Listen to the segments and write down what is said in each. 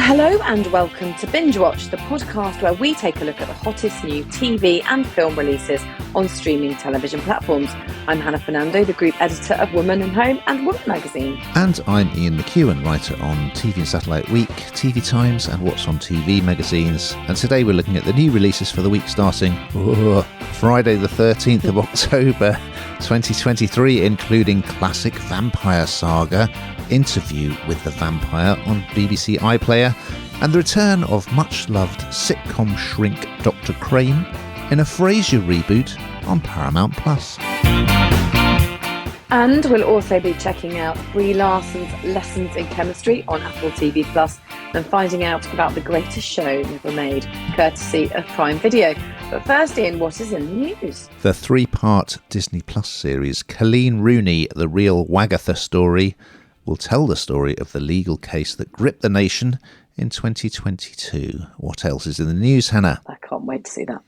Hello and welcome to Bingewatch, the podcast where we take a look at the hottest new TV and film releases on streaming television platforms. I'm Hannah Fernando, the group editor of Woman and Home and Woman magazine. And I'm Ian McEwan, writer on TV and Satellite Week, TV Times and What's on TV magazines. And today we're looking at the new releases for the week starting Friday the 13th of October 2023, including classic vampire saga, Interview with the Vampire on BBC iPlayer, and the return of much-loved sitcom shrink Dr. Crane in a Frasier reboot on Paramount Plus. And we'll also be checking out Brie Larson's Lessons in Chemistry on Apple TV Plus and finding out about the greatest show never made, courtesy of Prime Video. But first, Ian, what is in the news? The three-part Disney Plus series Colleen Rooney, The Real Wagatha Story, will tell the story of the legal case that gripped the nation in 2022. What else is in the news, Hannah? I can't wait to see that.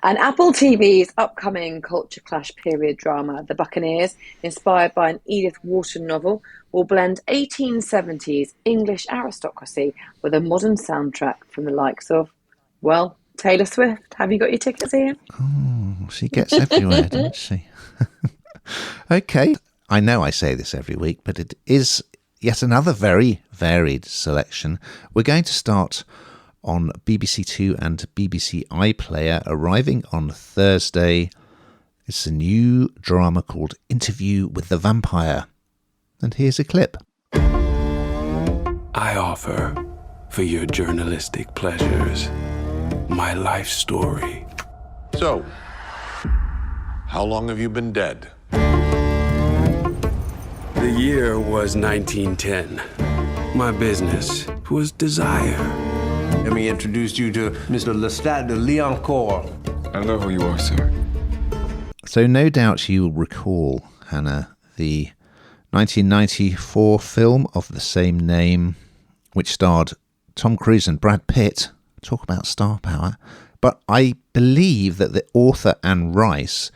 And Apple TV's upcoming culture clash period drama, The Buccaneers, inspired by an Edith Wharton novel, will blend 1870s English aristocracy with a modern soundtrack from the likes of, well, Taylor Swift. Have you got your tickets, Ian? Oh, she gets everywhere, doesn't she? Okay. I know I say this every week, but it is yet another very varied selection. We're going to start on BBC Two and BBC iPlayer, arriving on Thursday. It's a new drama called Interview with the Vampire. And here's a clip. I offer, for your journalistic pleasures, my life story. So, how long have you been dead? The year was 1910. My business was desire. Let me introduce you to Mr. Lestat de Liancourt. I know who you are, sir. So no doubt you will recall, Hannah, the 1994 film of the same name, which starred Tom Cruise and Brad Pitt. Talk about star power. But I believe that the author Anne Rice,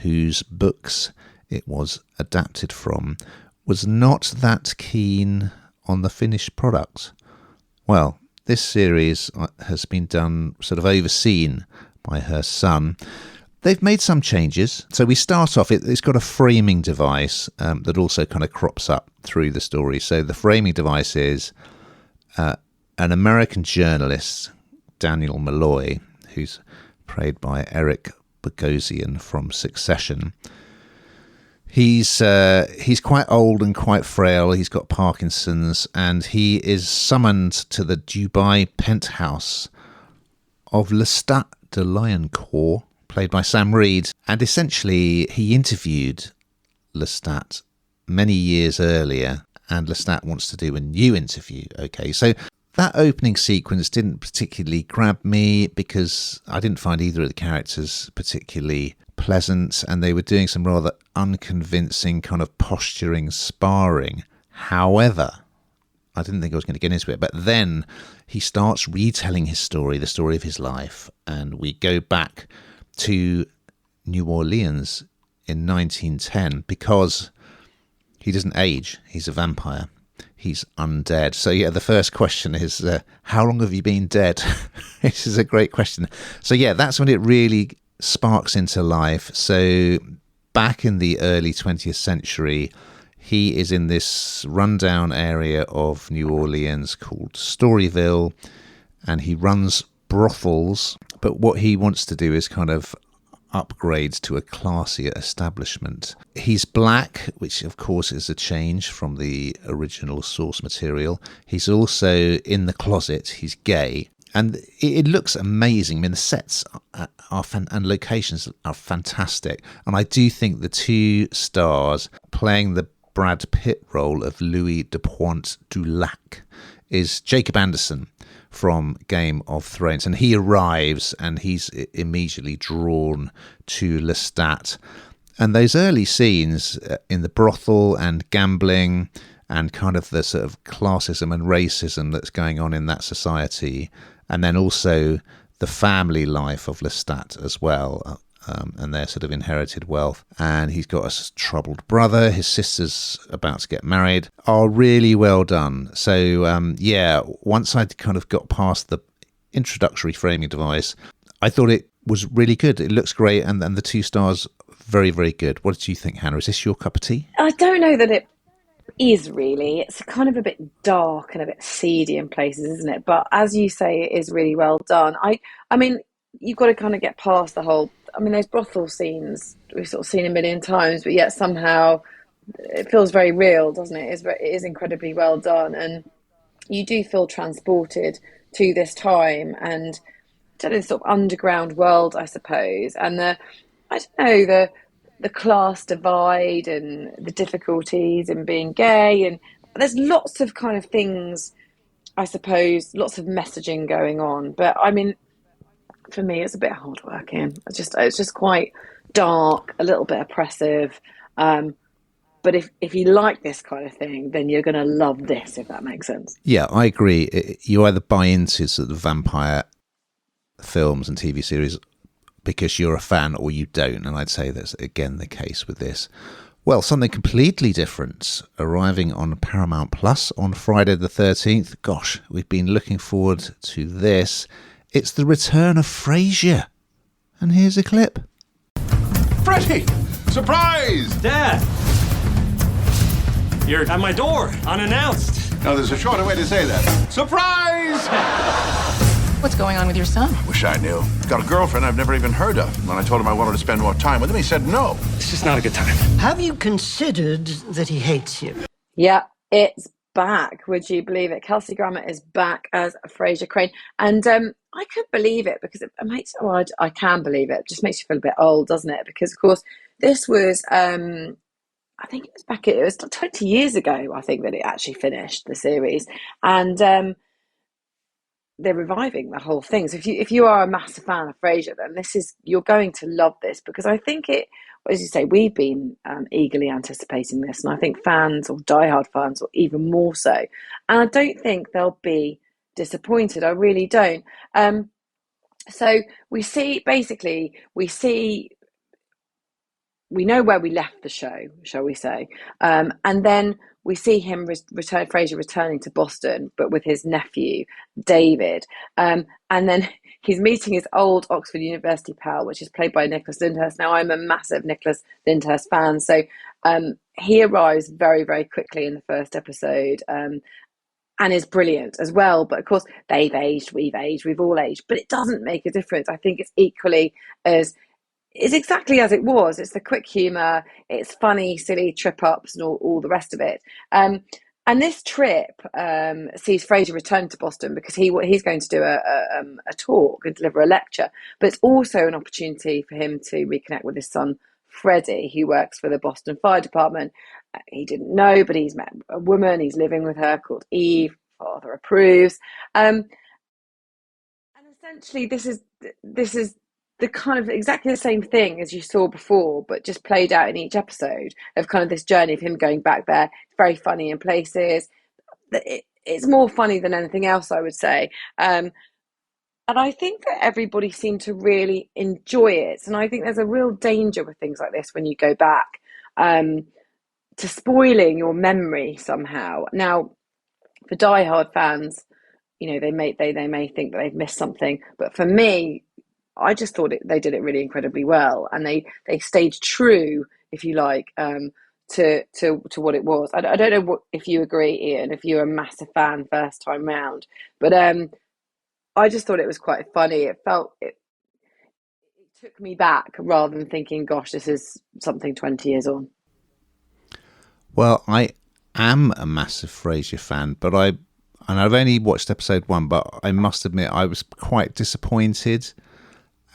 whose books it was adapted from, was not that keen on the finished product. Well, this series has been done, sort of overseen by her son. They've made some changes. So we start off, it's got a framing device that also kind of crops up through the story. So the framing device is an American journalist, Daniel Malloy, who's played by Eric Bogosian from Succession. He's quite old and quite frail. He's got Parkinson's, and he is summoned to the Dubai penthouse of Lestat de Liancourt, played by Sam Reid. And essentially, he interviewed Lestat many years earlier, and Lestat wants to do a new interview. Okay, so that opening sequence didn't particularly grab me because I didn't find either of the characters particularly pleasant, and they were doing some rather unconvincing kind of posturing sparring. However, I didn't think I was going to get into it, but then he starts retelling his story, the story of his life, and we go back to New Orleans in 1910 because he doesn't age. He's a vampire. He's undead. So yeah, the first question is, how long have you been dead? This is a great question. So yeah, that's when it really sparks into life. So back in the early 20th century, he is in this rundown area of New Orleans called Storyville, and he runs brothels. But what he wants to do is kind of upgrade to a classier establishment. He's black, which of course is a change from the original source material. He's also in the closet. He's gay. And it looks amazing. I mean, the sets and locations are fantastic. And I do think the two stars playing the Brad Pitt role of Louis de Pointe-du-Lac is Jacob Anderson from Game of Thrones. And he arrives and he's immediately drawn to Lestat. And those early scenes in the brothel and gambling and kind of the sort of classism and racism that's going on in that society, and then also the family life of Lestat as well, and their sort of inherited wealth. And he's got a troubled brother. His sister's about to get married. Are really well done. So, once I'd kind of got past the introductory framing device, I thought it was really good. It looks great, and the 2 stars, very, very good. What did you think, Hannah? Is this your cup of tea? I don't know that it is really. It's kind of a bit dark and a bit seedy in places, isn't it? But as you say, it is really well done. I mean, you've got to kind of get past the whole. I mean, those brothel scenes we've sort of seen a million times, but yet somehow it feels very real, doesn't it? It is incredibly well done, and you do feel transported to this time and to this sort of underground world, I suppose, and the class divide and the difficulties in being gay, and there's lots of kind of things, I suppose, lots of messaging going on. But I mean, for me, it's a bit hard working. It's just quite dark, a little bit oppressive. But if you like this kind of thing, then you're going to love this, if that makes sense. Yeah, I agree. You either buy into sort of vampire films and TV series because you're a fan, or you don't. And I'd say that's, again, the case with this. Well, something completely different arriving on Paramount Plus on Friday the 13th. Gosh, we've been looking forward to this. It's the return of Frasier. And here's a clip. Freddie! Surprise! Dad! You're at my door, unannounced. Now, there's a shorter way to say that. Surprise! What's going on with your son? Wish I knew. Got a girlfriend I've never even heard of. When I told him I wanted to spend more time with him, he said no. It's just not a good time. Have you considered that he hates you? Yeah, it's back. Would you believe it? Kelsey Grammar is back as Frasier Crane. And I couldn't believe it because it makes, I can believe it. It just makes you feel a bit old, doesn't it? Because, of course, this was, I think it was 20 years ago, I think, that it actually finished, the series. And they're reviving the whole thing. So if you are a massive fan of Frasier, then you're going to love this, because I think it, as you say, we've been eagerly anticipating this, and I think fans, or diehard fans, or even more so. And I don't think they'll be disappointed. I really don't. So we know where we left the show, shall we say, and then we see him Frasier returning to Boston, but with his nephew David, and then he's meeting his old Oxford University pal, which is played by Nicholas Lyndhurst. Now, I'm a massive Nicholas Lyndhurst fan, so he arrives very, very quickly in the first episode, and is brilliant as well. But of course, they've aged, we've all aged, but it doesn't make a difference. I think it's equally as. It's exactly as it was. It's the quick humour, it's funny, silly trip-ups and all the rest of it. And this trip sees Frasier return to Boston because he's going to do a talk and deliver a lecture. But it's also an opportunity for him to reconnect with his son, Freddie, who works for the Boston Fire Department. He didn't know, but he's met a woman, he's living with her, called Eve. Father approves. And essentially, this is the kind of exactly the same thing as you saw before, but just played out in each episode of kind of this journey of him going back there. It's very funny in places. It's more funny than anything else, I would say. And I think that everybody seemed to really enjoy it. And I think there's a real danger with things like this when you go back to spoiling your memory somehow. Now, for diehard fans, they may think that they've missed something, but for me, I just thought they did it really incredibly well, and they stayed true, if you like, to what it was. I don't know if you agree, Ian, if you're a massive fan first time round, but I just thought it was quite funny. It took me back rather than thinking, gosh, this is something 20 years on. Well, I am a massive Frasier fan, but I've only watched episode 1, but I must admit I was quite disappointed.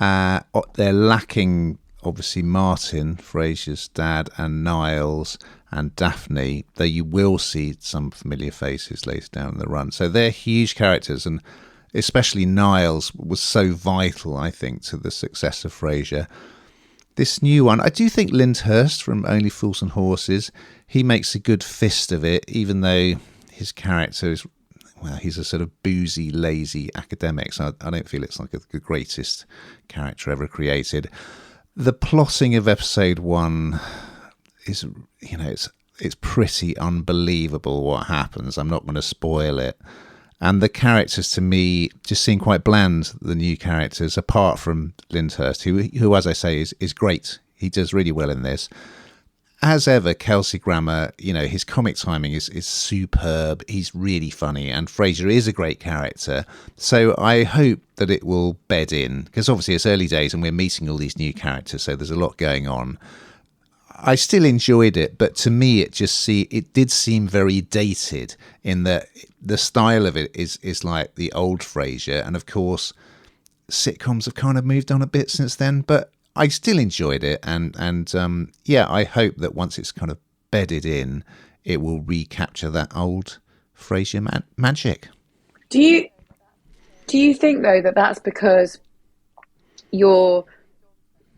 They're lacking, obviously, Martin, Frasier's dad, and Niles and Daphne, though you will see some familiar faces later down the run. So they're huge characters, and especially Niles was so vital, I think, to the success of Frasier. This new one, I do think Lyndhurst from Only Fools and Horses, he makes a good fist of it, even though his character is... Well, he's a sort of boozy, lazy academic, so I don't feel it's like the greatest character ever created. The plotting of episode 1 is, it's pretty unbelievable what happens. I'm not going to spoil it. And the characters, to me, just seem quite bland, the new characters, apart from Lyndhurst, who as I say, is great. He does really well in this. As ever, Kelsey Grammar, his comic timing is superb. He's really funny. And Frasier is a great character. So I hope that it will bed in, because obviously it's early days and we're meeting all these new characters. So there's a lot going on. I still enjoyed it, but to me, it did seem very dated in that the style of it is like the old Frasier. And of course, sitcoms have kind of moved on a bit since then, but I still enjoyed it. And I hope that once it's kind of bedded in, it will recapture that old Frasier magic. Do you think, though, that that's because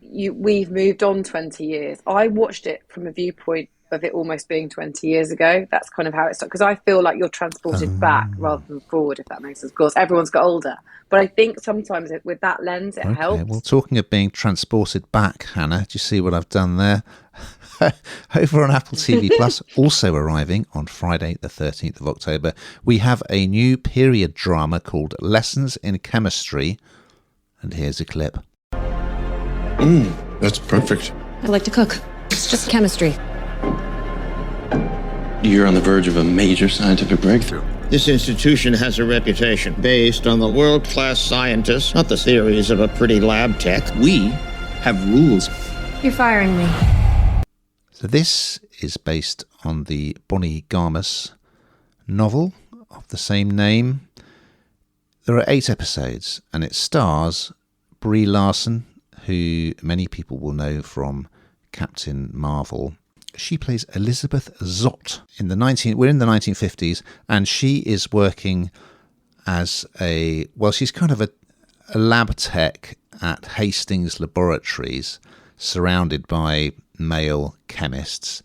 we've moved on 20 years? I watched it from a viewpoint of it almost being 20 years ago. That's kind of how it started, because I feel like you're transported back rather than forward, if that makes sense. Of course, everyone's got older, but I think sometimes with that lens, it helps. Well, talking of being transported back, Hannah, do you see what I've done there? Over on Apple TV Plus, also arriving on Friday the 13th of October, we have a new period drama called Lessons in Chemistry, and here's a clip. That's perfect. I like to cook. It's just chemistry. You're on the verge of a major scientific breakthrough. This institution has a reputation based on the world-class scientists, not the theories of a pretty lab tech. We have rules. You're firing me. So this is based on the Bonnie Garmus novel of the same name. There are 8 episodes, and it stars Brie Larson, who many people will know from Captain Marvel. She plays Elizabeth Zott. We're in the 1950s, and she is working as she's kind of a lab tech at Hastings Laboratories, surrounded by male chemists.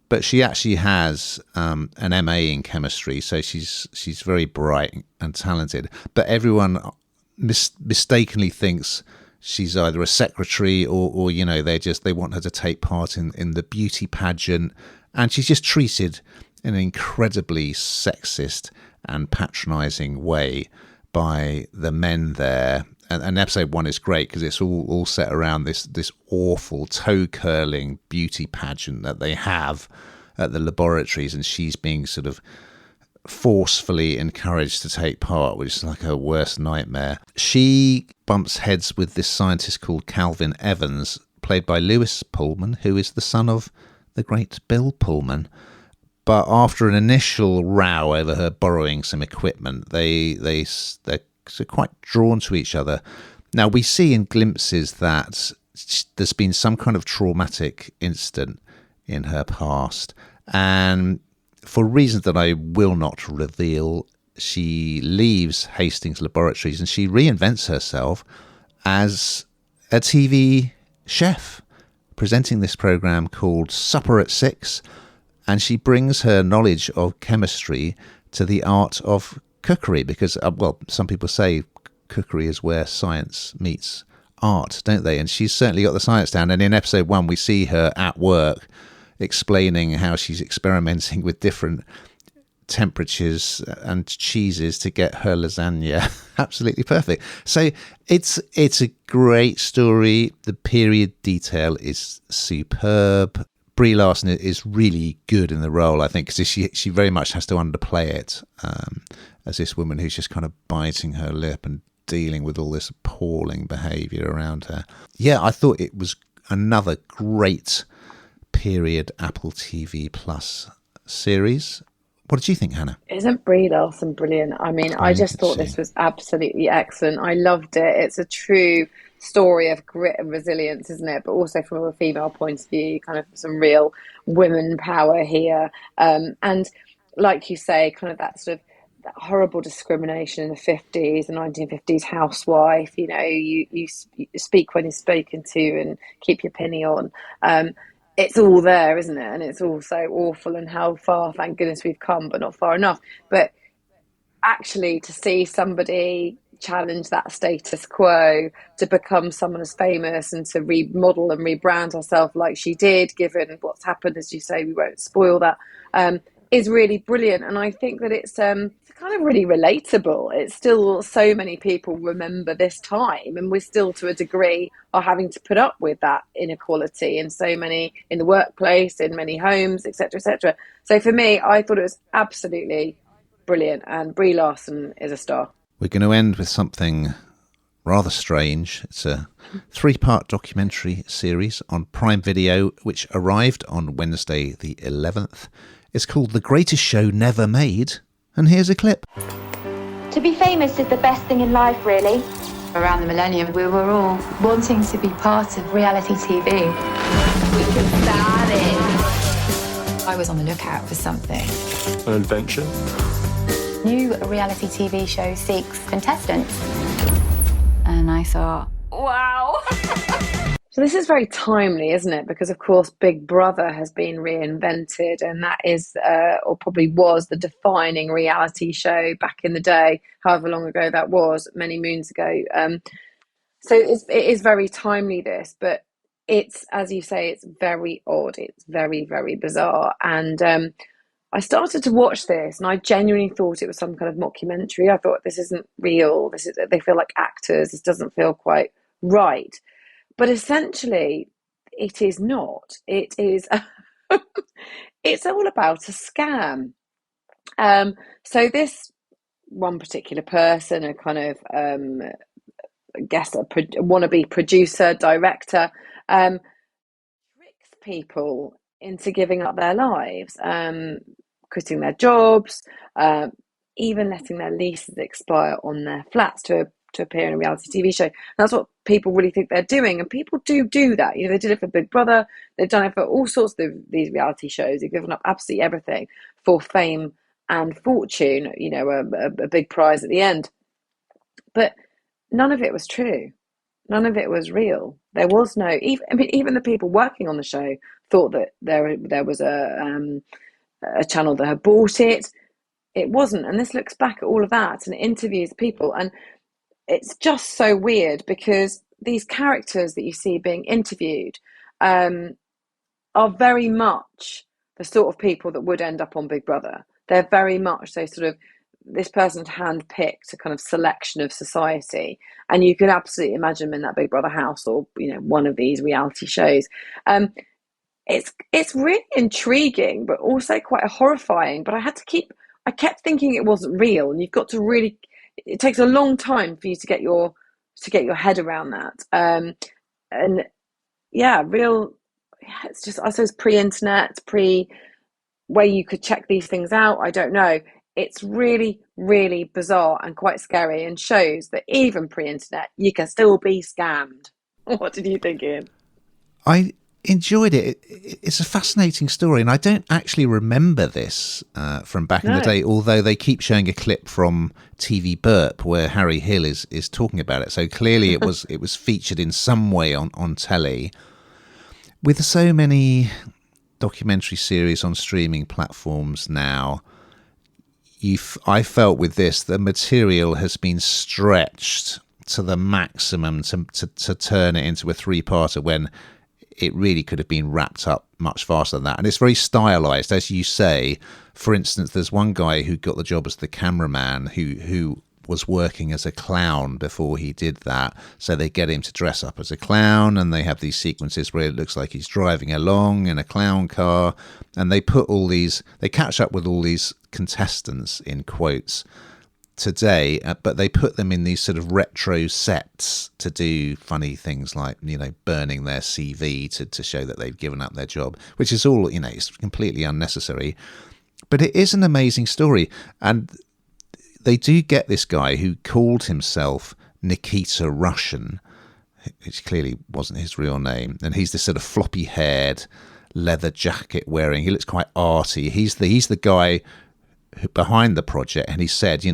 But she actually has an MA in chemistry, so she's very bright and talented. But everyone mistakenly thinks she's either a secretary or they want her to take part in the beauty pageant, and she's just treated in an incredibly sexist and patronising way by the men there. And episode 1 is great because it's all set around this awful toe curling beauty pageant that they have at the laboratories, and she's being sort of forcefully encouraged to take part, which is like her worst nightmare. She bumps heads with this scientist called Calvin Evans, played by Lewis Pullman, who is the son of the great Bill Pullman. But after an initial row over her borrowing some equipment, they're quite drawn to each other. Now, we see in glimpses that there's been some kind of traumatic incident in her past, and for reasons that I will not reveal, she leaves Hastings Laboratories and she reinvents herself as a TV chef, presenting this program called Supper at 6, and she brings her knowledge of chemistry to the art of cookery, because, some people say cookery is where science meets art, don't they? And she's certainly got the science down. And in episode 1, we see her at work explaining how she's experimenting with different temperatures and cheeses to get her lasagna absolutely perfect. So it's a great story. The period detail is superb. Brie Larson is really good in the role, I think, because she very much has to underplay it as this woman who's just kind of biting her lip and dealing with all this appalling behaviour around her. Yeah, I thought it was another great period Apple TV Plus series. What did you think, Hannah? Isn't Brie Larson brilliant? I mean, I just thought this was absolutely excellent. I loved it. It's a true story of grit and resilience, isn't it? But also from a female point of view, kind of some real women power here. And like you say, kind of that sort of that horrible discrimination in the 50s, the 1950s housewife, you speak when you're spoken to and keep your penny on. It's all there, isn't it? And it's all so awful, and how far, thank goodness, we've come, but not far enough. But actually, to see somebody challenge that status quo, to become someone as famous and to remodel and rebrand herself like she did, given what's happened, as you say, we won't spoil that, is really brilliant. And I think that it's kind of really relatable. It's still, so many people remember this time, and we're still, to a degree, are having to put up with that inequality in so many, in the workplace, in many homes, etc., etc. So for me, I thought it was absolutely brilliant, and Brie Larson is a star. We're going to end with something rather strange. It's a 3-part documentary series on Prime Video, which arrived on Wednesday the 11th. It's called The Greatest Show Never Made, and here's a clip. To be famous is the best thing in life, really. Around the millennium, we were all wanting to be part of reality TV. We can start it. I was on the lookout for something. An adventure? New reality TV show seeks contestants. And I thought, wow. So this is very timely, isn't it? Because, of course, Big Brother has been reinvented, and that is, or probably was, the defining reality show back in the day, however long ago that was, many moons ago. So it is very timely, this, but it's, as you say, it's very odd. It's very, very bizarre. And I started to watch this, and I genuinely thought it was some kind of mockumentary. I thought, this isn't real. They feel like actors. This doesn't feel quite right. But essentially, it is not. It is. It's all about a scam. So this one particular person, a kind of, I guess, a wannabe producer, director, tricks people into giving up their lives, quitting their jobs, even letting their leases expire on their flats to appear in a reality TV show. And that's what people really think they're doing, and people do that. They did it for Big Brother, they've done it for all sorts of these reality shows. They've given up absolutely everything for fame and fortune, a big prize at the end. But none of it was true. None of it was real. There was no, even the people working on the show thought that there was a channel that had bought it. It wasn't. And this looks back at all of that and interviews people, and it's just so weird, because these characters that you see being interviewed are very much the sort of people that would end up on Big Brother. They're very much so sort of, this person had handpicked a kind of selection of society, and you could absolutely imagine them in that Big Brother house, or one of these reality shows. It's really intriguing, but also quite horrifying. But I kept thinking it wasn't real, and you've got to really. It takes a long time for you to get your head around that. And yeah, it's just, I suppose, pre-internet, where you could check these things out. I don't know. It's really, really bizarre and quite scary, and shows that even pre-internet, you can still be scammed. What did you think, Ian? I enjoyed it. It's a fascinating story, and I don't actually remember this from back in the day, although they keep showing a clip from TV Burp where Harry Hill is talking about it. So clearly it was featured in some way on telly. With so many documentary series on streaming platforms now, I felt with this, the material has been stretched to the maximum to turn it into a 3-parter, when it really could have been wrapped up much faster than that. And it's very stylized, as you say. For instance, there's one guy who got the job as the cameraman who was working as a clown before he did that. So they get him to dress up as a clown, and they have these sequences where it looks like he's driving along in a clown car, and they catch up with all these contestants in quotes today, but they put them in these sort of retro sets to do funny things like, burning their CV to show that they've given up their job, which is all, it's completely unnecessary. But it is an amazing story. And they do get this guy who called himself Nikita Russian, which clearly wasn't his real name. And he's this sort of floppy haired, leather jacket wearing, he looks quite arty. He's the guy behind the project, and he said,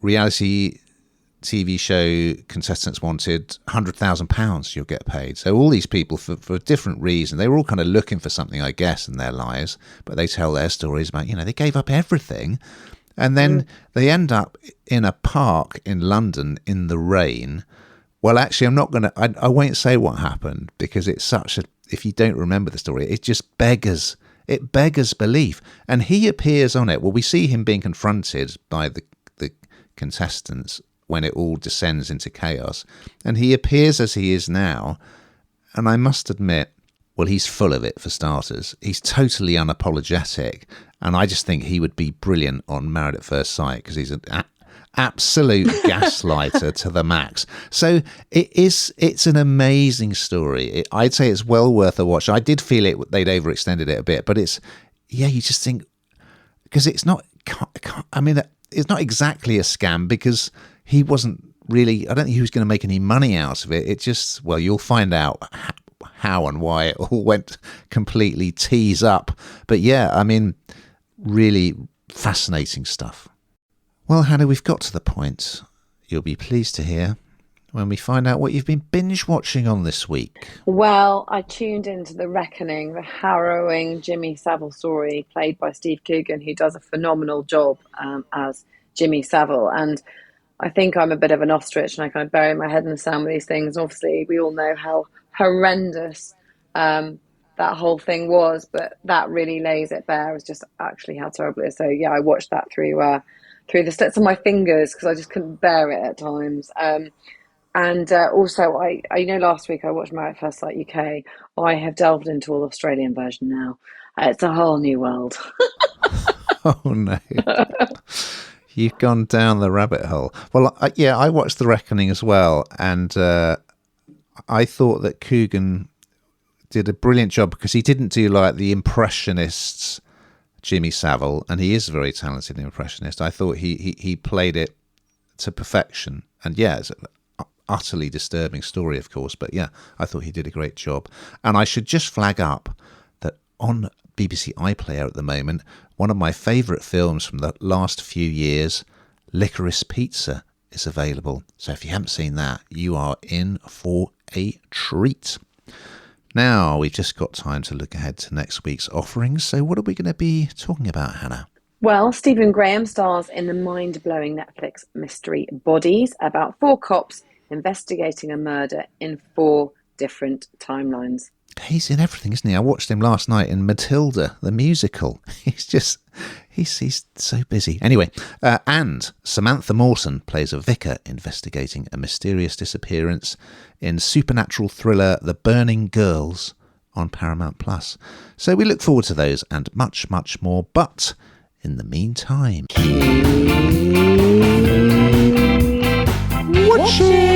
reality TV show contestants wanted £100,000, you'll get paid. So all these people, for different reasons, they were all kind of looking for something, I guess, in their lives, but they tell their stories about, they gave up everything And then they end up in a park in London in the rain. Well, actually, I won't say what happened because it's such a, if you don't remember the story, it just beggars belief. And he appears on it. Well, we see him being confronted by the contestants when it all descends into chaos. And he appears as he is now. And I must admit, well, he's full of it for starters. He's totally unapologetic. And I just think he would be brilliant on Married at First Sight because he's an absolute gaslighter to the max. So it's an amazing story. I'd say it's well worth a watch. I did feel they'd overextended it a bit, but you just think, because it's not, it's not exactly a scam because he wasn't really, I don't think he was going to make any money out of it. It just, well, you'll find out how and why it all went completely tease up. But yeah, I mean, really fascinating stuff. Well, Hannah, we've got to the point, you'll be pleased to hear, when we find out what you've been binge watching on this week. Well, I tuned into The Reckoning, the harrowing Jimmy Savile story played by Steve Coogan, who does a phenomenal job as Jimmy Savile. And I think I'm a bit of an ostrich and I kind of bury my head in the sand with these things. Obviously, we all know how horrendous that whole thing was, but that really lays it bare as just actually how terrible it is. So yeah, I watched that through the slits of my fingers because I just couldn't bear it at times. And also, I last week I watched Married at First Sight UK. I have delved into all Australian version now. It's a whole new world. Oh no. You've gone down the rabbit hole. Well, I watched The Reckoning as well, and I thought that Coogan did a brilliant job because he didn't do like the impressionists Jimmy Savile, and he is a very talented impressionist. I thought he played it to perfection, and yeah, it's an utterly disturbing story, of course, but yeah, I thought he did a great job. And I should just flag up that on BBC iPlayer at the moment, one of my favourite films from the last few years, Licorice Pizza, is available. So if you haven't seen that, you are in for a treat. Now, we've just got time to look ahead to next week's offerings. So what are we going to be talking about, Hannah? Well, Stephen Graham stars in the mind-blowing Netflix mystery Bodies, about 4 cops investigating a murder in 4 different timelines. He's in everything, isn't he? I watched him last night in Matilda, the musical. He's so busy. Anyway, and Samantha Morton plays a vicar investigating a mysterious disappearance in supernatural thriller The Burning Girls on Paramount Plus. So we look forward to those and much, much more. But in the meantime, keep watching.